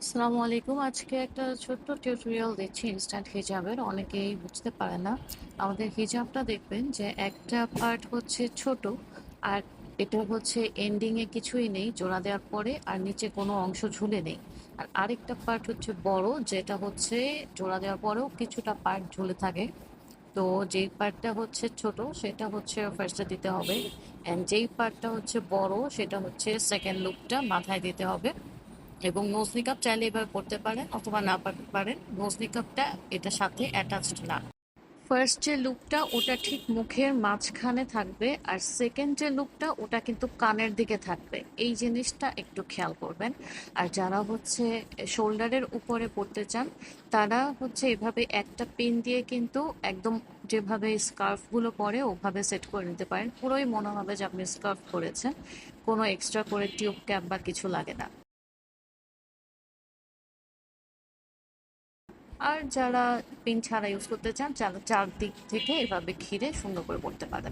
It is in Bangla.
আসসালামু আলাইকুম। আজকে একটা ছোট্ট টিউটোরিয়াল দিচ্ছি ইনস্ট্যান্ট হিজাবের। অনেকেই বুঝতে পারে না। আমাদের হিজাবটা দেখবেন যে একটা পার্ট হচ্ছে ছোট, আর এটা হচ্ছে এন্ডিং এ কিছুই নেই জোড়া দেওয়ার পরে, আর নিচে কোনো অংশ ঝুলে নেই। আর আরেকটা পার্ট হচ্ছে বড়, যেটা হচ্ছে জোড়া দেওয়ার পরেও কিছুটা পার্ট ঝুলে থাকে। তো যেই পার্টটা হচ্ছে ছোট সেটা হচ্ছে ফার্স্টে দিতে হবে, অ্যান্ড যেই পার্টটা হচ্ছে বড় সেটা হচ্ছে সেকেন্ড লুপটা মাথায় দিতে হবে। এবং নোজ মেকআপ চাইলে এভাবে পড়তে পারেন অথবা না পারেন, নোজ মেকআপটা এটার সাথে অ্যাটাচড না। ফার্স্ট যে লুকটা ওটা ঠিক মুখের মাঝখানে থাকবে, আর সেকেন্ড যে লুকটা ওটা কিন্তু কানের দিকে থাকবে। এই জিনিসটা একটু খেয়াল করবেন। আর যারা হচ্ছে শোল্ডারের উপরে পড়তে চান, তারা হচ্ছে এভাবে একটা পিন দিয়ে কিন্তু একদম যেভাবে স্কার্ফগুলো পরে ওভাবে সেট করে নিতে পারেন। পুরোই মনে হবে যে আপনি স্কার্ফ পরেছেন, কোনো এক্সট্রা করে টিউব ক্যাপ বা কিছু লাগে না। আর যারা পিন ছাড়া ইউজ করতে চান, চারদিক থেকে এভাবে ঘিরে সুন্দর করে পড়তে পারেন।